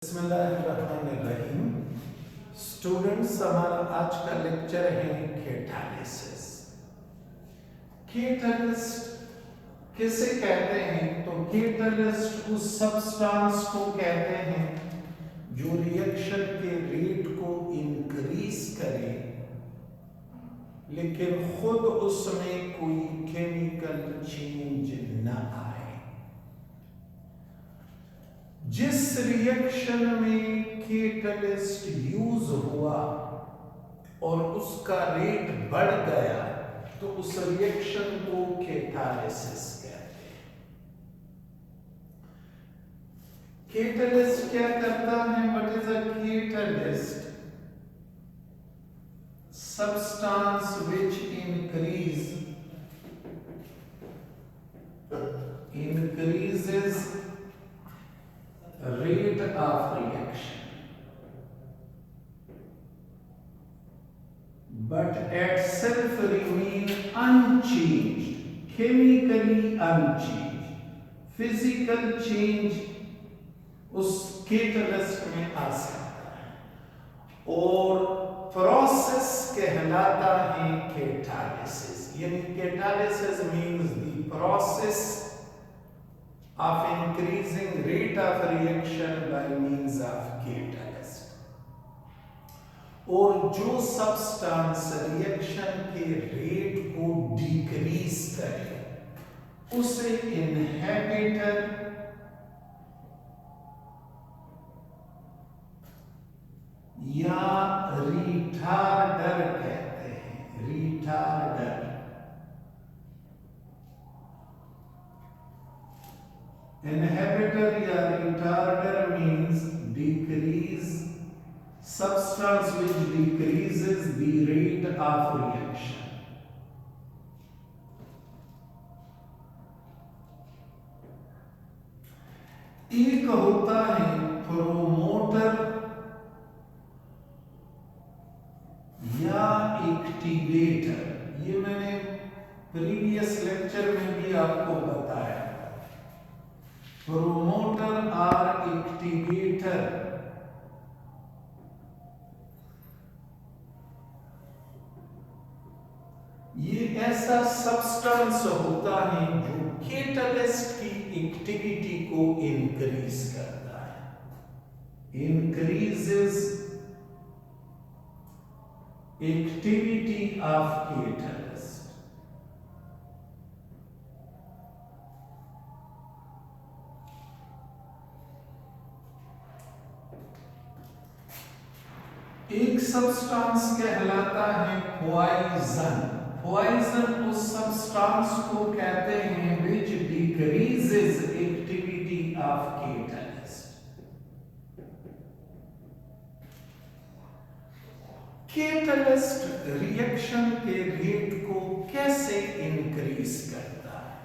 बिस्मिल्लाहिर्रहमानिर्रहीम। स्टूडेंट्स, हमारा आज का लेक्चर है कैटालिसिस। कैटालिस्ट किसे कहते हैं? तो कैटालिस्ट उस सब्सटेंस को कहते हैं जो रिएक्शन के रेट को इंक्रीज करे लेकिन खुद उसमें कोई केमिकल चेंज न आए। जिस रिएक्शन में कैटालिस्ट यूज हुआ और उसका रेट बढ़ गया तो उस रिएक्शन को कैटालिसिस कहते हैं। कैटालिस्ट क्या करता है? What is a catalyst? Substance which increases rate of reaction but at self remain unchanged, chemically unchanged, physical change उस कैटालिस्ट में आ सकता है और प्रोसेस कहलाता है कैटालिसिस। यानी catalysis means the process of increasing rate of reaction by means of catalyst। और जो सब्सटेंस रिएक्शन के रेट को डिक्रीज करे उसे इनहिबिटर या रिटार्डर कहते हैं। रिटार्डर inhibitor या retarder means decrease substance which decreases the rate of reaction। एक होता है प्रोमोटर या एक्टिवेटर। ये मैंने प्रीवियस लेक्चर में भी आपको बताया। प्रोमोटर और एक्टिवेटर ये ऐसा सब्सटेंस होता है जो कैटालिस्ट की एक्टिविटी को इंक्रीज करता है। Increases activity of catalyst. एक सब्सटेंस कहलाता है पॉइजन। पॉइजन उस सब्सटेंस को कहते हैं which decreases activity of catalyst। Catalyst reaction के रेट को कैसे इंक्रीज करता है?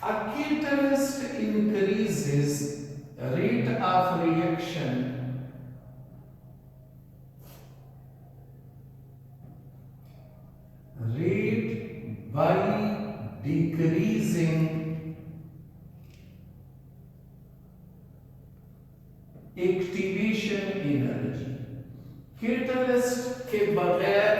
A catalyst increases rate of reaction by decreasing activation energy. Catalyst के बगैर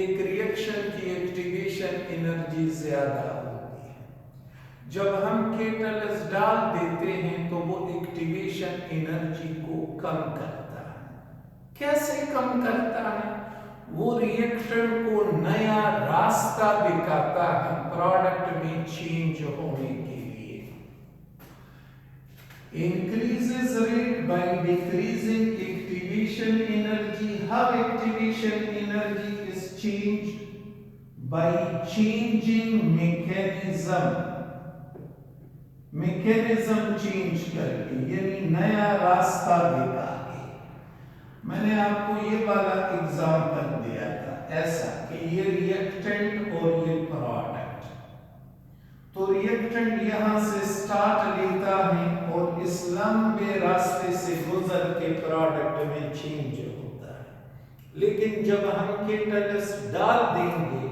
एक रिएक्शन की एक्टिवेशन एनर्जी ज्यादा होती है। जब हम कैटालिस्ट डाल देते हैं तो वो एक्टिवेशन एनर्जी को कम करता है। कैसे कम करता है? वो रिएक्शन को नया रास्ता दिखाता है प्रोडक्ट में चेंज होने के लिए। Increases rate by decreasing activation energy. How activation energy is changed by changing mechanism. Mechanism change करके यानी नया रास्ता दिखा के। मैंने आपको ये वाला एग्जांपल दिया था ऐसा कि ये रिएक्टेंट और ये प्रोडक्ट। तो रिएक्टेंट यहां से स्टार्ट लेता है और इस लंबे रास्ते से गुजर के प्रोडक्ट में चेंज होता है। लेकिन जब हम कैटालिस्ट डाल देंगे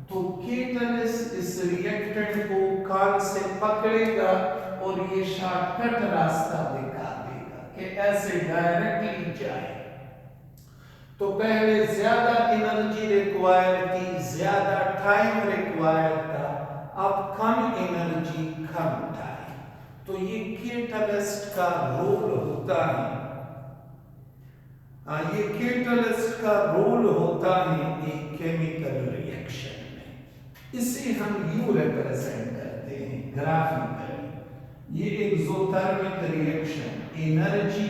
तो कैटालिस्ट इस रिएक्टेंट को कान से पकड़ेगा और ये शॉर्टकट रास्ता दिखा देगा। कि ऐसे डायरेक्टली जाए। तो पहले ज्यादा एनर्जी रिक्वायर थी, ज्यादा टाइम रिक्वायर था, अब कम एनर्जी कम टाइम। तो ये कैटलिस्ट का रोल होता है। ये कैटलिस्ट का रोल होता है एक केमिकल रिएक्शन में। इसे हम यू रिप्रेजेंट करते हैं ग्राफिकली। ये exothermic reaction, energy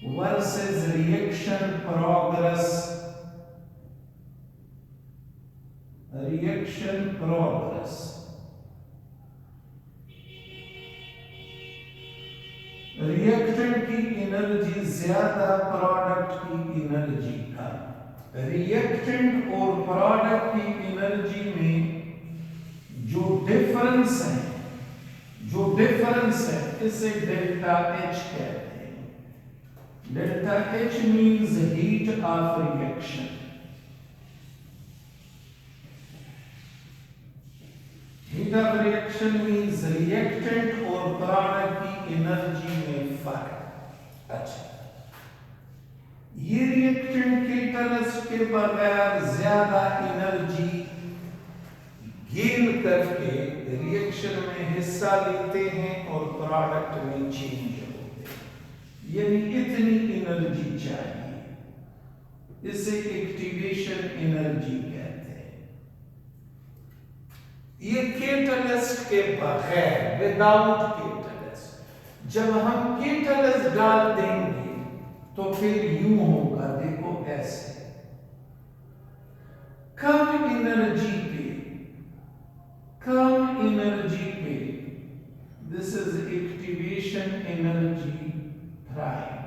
versus reaction progress, reaction progress. Reactant की एनर्जी ज्यादा, प्रोडक्ट की एनर्जी कम। रिएक्टेंट और प्रोडक्ट की एनर्जी में जो डिफरेंस है इसे डेल्टा एच कहते हैं। Delta H means heat of reaction. Heat of reaction means reactant और प्रोडक्ट की एनर्जी में फर्क। अच्छा, ये रिएक्टेंट कैटलिस्ट के बगैर ज्यादा एनर्जी गेन करके रिएक्शन में हिस्सा लेते हैं और प्रोडक्ट में चेंज होते हैं, यानी इतनी एनर्जी चाहिए। इसे एक्टिवेशन एनर्जी कहते हैं। ये कैटलिस्ट के बगैर, विदाउट कैटलिस्ट, जब हम कैटलिस्ट डाल देंगे तो फिर यूं होगा, देखो ऐसे। कम एनर्जी पे this is activation energy prime.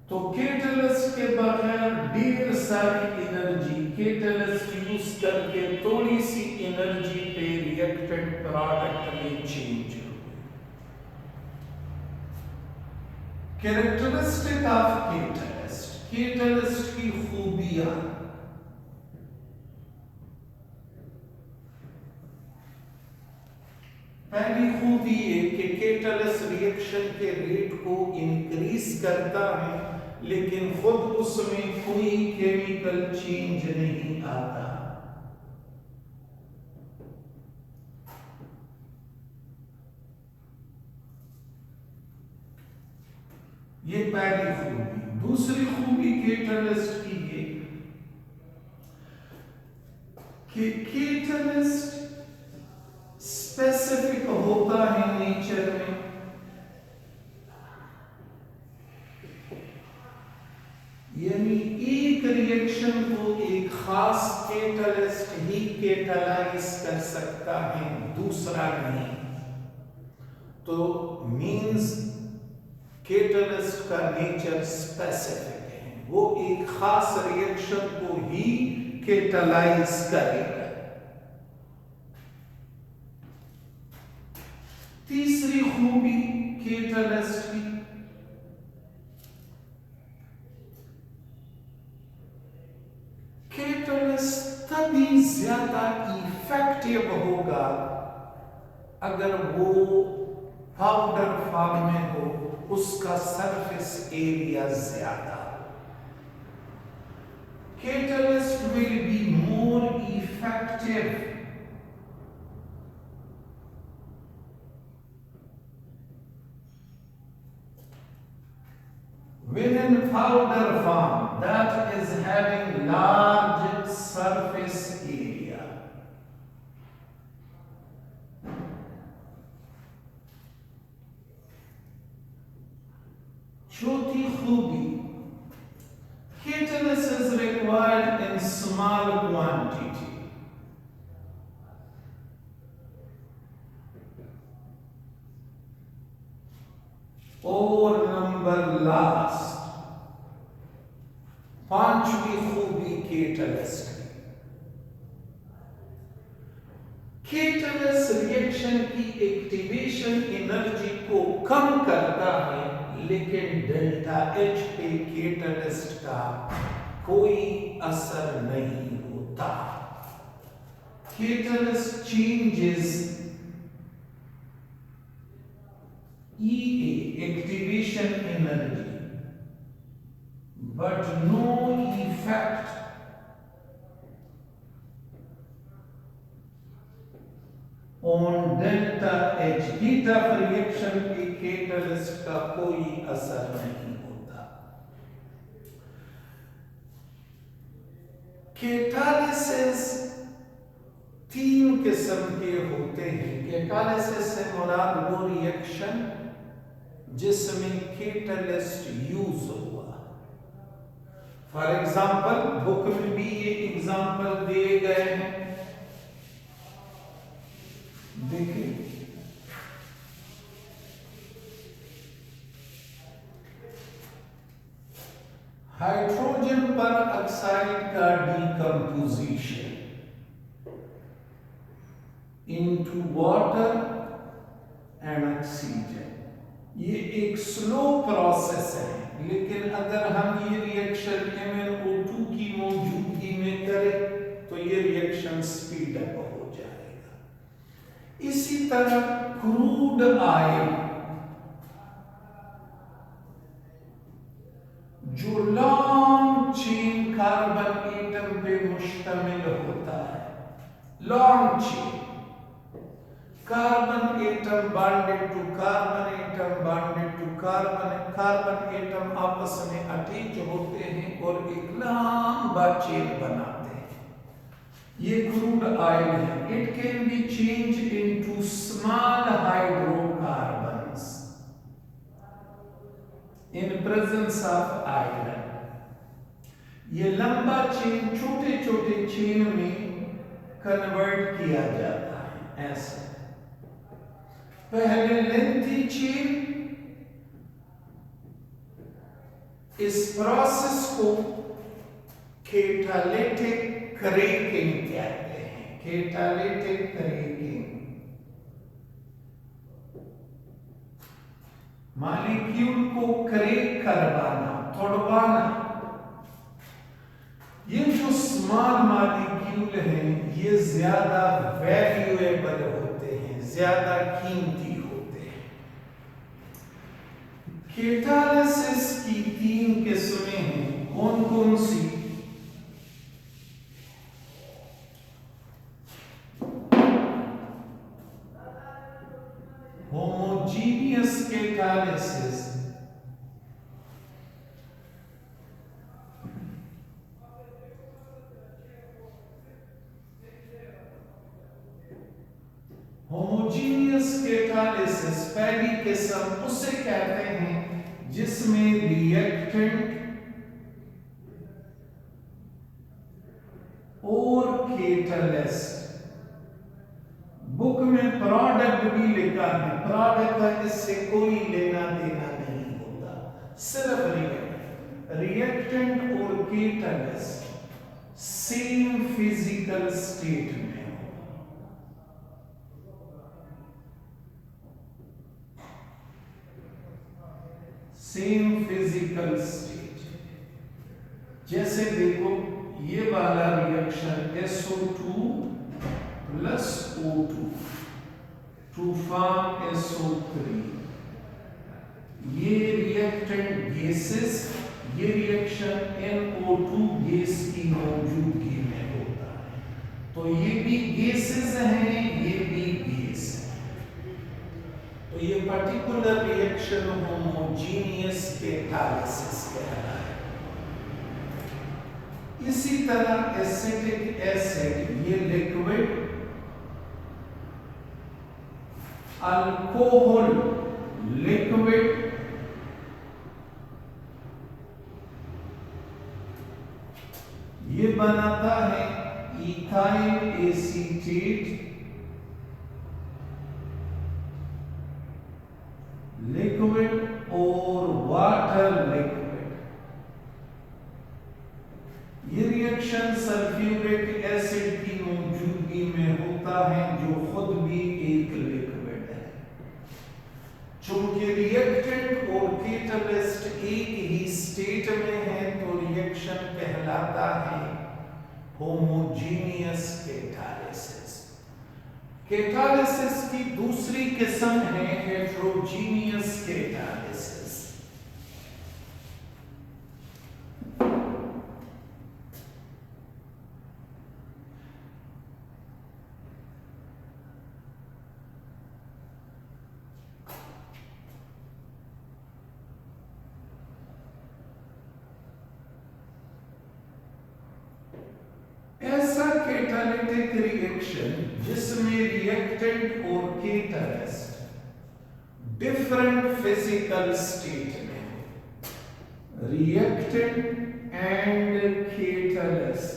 तो कैटलिस्ट के बगैर ढेर सारी एनर्जी, कैटलिस्ट यूज करके थोड़ी सी एनर्जी पे रिएक्टेंट प्रोडक्ट में चेंज हो। कैरेक्टरिस्टिक ऑफ कैटलिस्ट, कैटलिस्ट की खूबियां। पहली खूबी है कि कैटलिस्ट रिएक्शन के रेट को इंक्रीज करता है, लेकिन खुद उसमें कोई केमिकल चेंज नहीं आता। ये पहली खूबी। दूसरी खूबी कैटलिस्ट की है कि कैटलिस्ट स्पेसिफिक होता है नेचर में। यानी एक रिएक्शन को एक खास कैटलिस्ट ही कैटलाइज कर सकता है, दूसरा नहीं। तो मींस कैटलिस्ट का नेचर स्पेसिफिक है, वो एक खास रिएक्शन को ही कैटलाइज करेगा। तीसरी खूबी कैटलिस्ट की, कैटलिस्ट तभी ज्यादा इफेक्टिव होगा अगर वो पाउडर फॉर्म में हो, उसका सरफेस एरिया ज्यादा। Catalyst will be more effective within powder form that is having large surface area. चौथी खूबी, catalyst is required in small quantity. और नंबर लास्ट, पांचवी खूबी कैटलिस्ट की, कैटलिस्ट रिएक्शन की एक्टिवेशन एनर्जी को कम करता है, लेकिन डेल्टा एच पे कैटलिस्ट का कोई असर नहीं होता। Catalyst changes EA, activation energy, but no effect on delta H. heat of reaction के कैटलिस्ट का कोई असर नहीं होता। कैटालिसिस तीन किस्म के होते हैं। कैटालिसिस से मुराद वो रिएक्शन जिसमें कैटलिस्ट यूज हुआ। फॉर एग्जाम्पल बुक में भी ये एग्जाम्पल दिए गए हैं, देखिए हाइड्रोजन पर ऑक्साइड का decomposition into water and oxygen, ये एक स्लो प्रोसेस है, लेकिन अगर हम ये रिएक्शन MnO2 की मौजूदगी में करें तो ये रिएक्शन स्पीड अप हो जाएगा। इसी तरह क्रूड ऑयल जो लॉन्ग चेन कार्बन एटम पे मुश्तमिल होता है, long chain carbon atom bonded to carbon atom bonded to carbon, carbon atom आपस में अटैच होते हैं और एक लंबा चेन बनाते हैं, ये क्रूड ऑयल है। It can be change into small hydrocarbons in presence of iron. ये लंबा चेन छोटे छोटे चेन में कन्वर्ट किया जाता है ऐसे। पहले लेंथी चेन, इस प्रोसेस को कैटालिटिक क्रैकिंग कहते हैं। कैटालिटिक क्रैकिंग, मॉलिक्यूल को क्रैक करवाना, तोड़वाना। ये जो स्मॉल मॉलिक्यूल हैं ये ज्यादा वैल्यूएबल होते हैं, ज्यादा कीमती होते हैं। कैटालिसिस की तीन किस्में हैं, कौन कौन सी? होमोजीनियस कैटालिसिस, होमोजीनियस कैटालिसिस पहली किस्म उसे कहते हैं जिसमें रिएक्टेंट और कैटलिस्ट, बुक में प्रोडक्ट भी लिखा है, प्रोडक्ट का इससे कोई लेना देना नहीं होता, सिर्फ रिएक्टेंट और कैटलिस्ट सेम फिजिकल स्टेट में, सेम फिजिकल स्टेट। जैसे देखो ये वाला reaction SO2 plus O2 to form SO3, ये रिएक्टेंट गैसेस, ये रिएक्शन NO2 गैस की मौजूदगी में होता है, तो ये भी गैसेस हैं, ये भी गैस है। तो ये पर्टिकुलर रिएक्शन होमोजीनियस कैटालिसिस कहलाता है। इसी तरह एसिटिक एसिड, ये लिक्विड, अल्कोहल लिक्विड, ये बनाता है इथाइल एसीटेट लिक्विड और वाटर लिक्विड। ये रिएक्शन सल्फ्यूरिक एसिड की मौजूदगी में होता है जो खुद भी एक लिक्विड है। चूंकि रिएक्टेंट और कैटलिस्ट एक ही स्टेट में है तो रिएक्शन कहलाता है होमोजीनियस कैटालिसिस। कैटालिसिस की दूसरी किस्म है हेटेरोजीनियस catalysis. ऐसा कैटालिटिक रिएक्शन जिसमें रिएक्टेंट और कैटलिस्ट डिफरेंट फिजिकल स्टेट में, रिएक्टेंट एंड कैटलिस्ट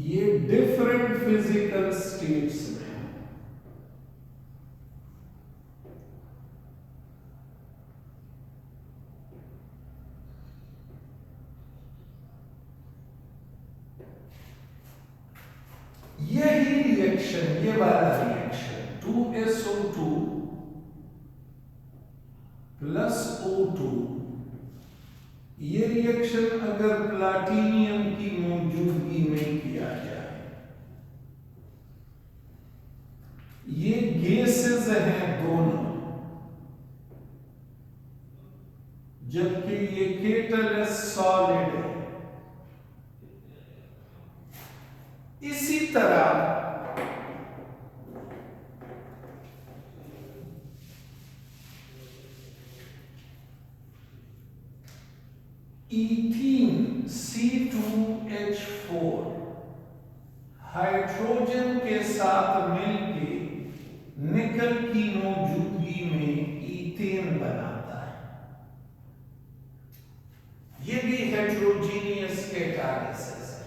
ये डिफरेंट फिजिकल स्टेट्स में, यही रिएक्शन, ये वाला रिएक्शन 2SO2 प्लस O2, ये रिएक्शन अगर प्लाटिनियम की मौजूदगी में किया जाए, ये गैसेस हैं दोनों, जबकि ये कैटलिस्ट सॉलिड है। इसी तरह ईथीन C2H4 हाइड्रोजन के साथ मिलके निकल की मौजूदगी में ईथेन बनाता है। ये भी हेटेरोजीनियस कैटालिसिस है।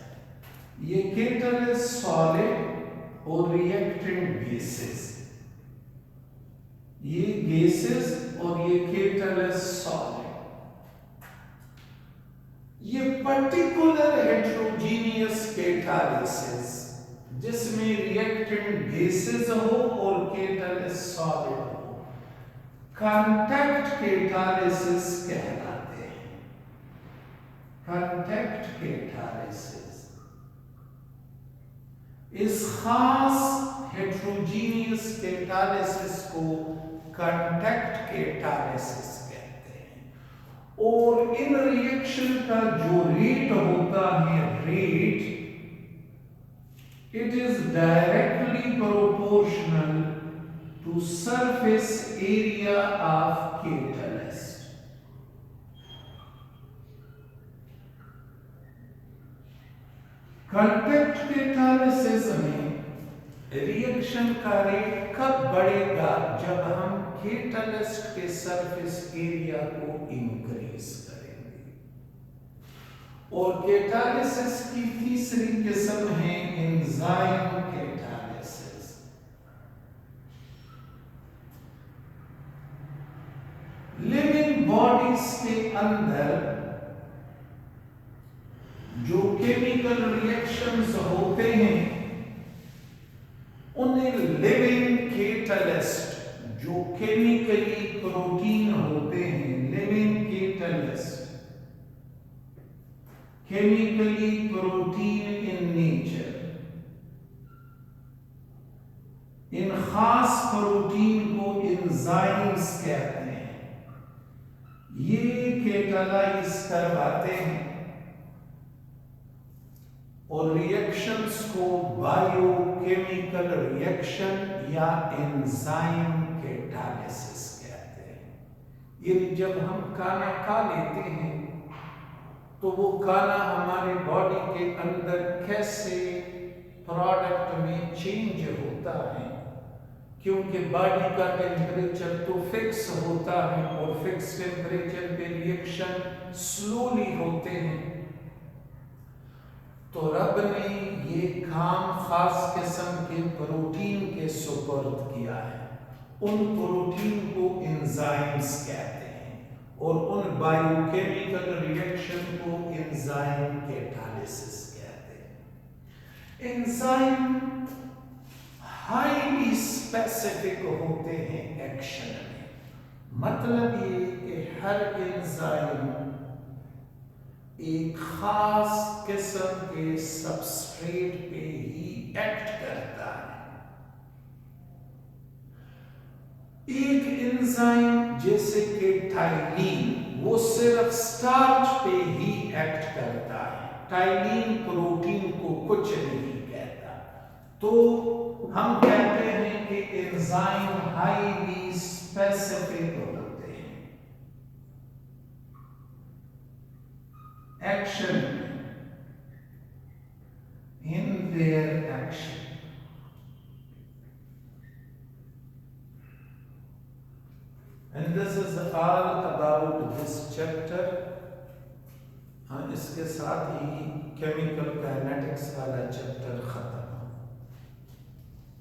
ये कैटलिस्ट सॉलिड और रिएक्टेंट गैसेस, ये गैसेस और ये कैटलिस्ट सॉलिड, ये पर्टिकुलर हेटेरोजीनियस कैटालिसिस जिसमें रिएक्टेंट गैसेस हो और कैटलिस्ट सॉलिड हो, कांटेक्ट कैटालिसिस कहलाते हैं। कांटेक्ट कैटालिसिस इस खास हेटेरोजीनियस कैटालिसिस को कांटेक्ट कैटालिसिस कहते हैं। और इन रिएक्शन का जो रेट होता है, rate it is directly proportional to surface area of catalyst. Contact catalysis में रिएक्शन का रेट कब बढ़ेगा? जब हम कैटलिस्ट के सरफेस एरिया को इंक्रीज करेंगे। और कैटालिसिस की तीसरी किस्म है एंजाइम कैटालिसिस। लिविंग बॉडीज के अंदर जो केमिकल रिएक्शंस होते हैं, उन्हें लिविंग कैटलिस्ट, जो केमिकली प्रोटीन होते हैं, living catalyst, chemically protein in nature, इन खास प्रोटीन को एंजाइम्स कहते हैं। ये कैटालाइज करवाते हैं और रिएक्शंस को बायोकेमिकल रिएक्शन या एंजाइम कैटालिसिस कहते हैं। ये जब हम खाना खा लेते हैं तो वो खाना हमारे बॉडी के अंदर कैसे प्रोडक्ट में चेंज होता है, क्योंकि बॉडी का टेम्परेचर तो फिक्स होता है और फिक्स टेम्परेचर पे रिएक्शन स्लोली होते हैं। तो रब ने ये काम खास किस्म के प्रोटीन के सुपुर्द किया है। उन प्रोटीन को एंजाइम्स कहते हैं और उन बायोकेमिकल रिएक्शन को एंजाइम कैटालिसिस कहते हैं। एंजाइम हाईली स्पेसिफिक होते हैं एक्शन में। मतलब ये कि हर एंजाइम एक खास किस्म के सबस्ट्रेट पे ही एक्ट करता है। एक एंजाइम जैसे कि टाइलिन, वो सिर्फ स्टार्च पे ही एक्ट करता है, टाइलिन प्रोटीन को कुछ नहीं कहता। तो हम कहते हैं कि एंजाइम हाईली स्पेसिफिक होते हैं action, in their action. And this is all about this chapter. हाँ, इसके साथ ही केमिकल काइनेटिक्स वाला चैप्टर खत्म।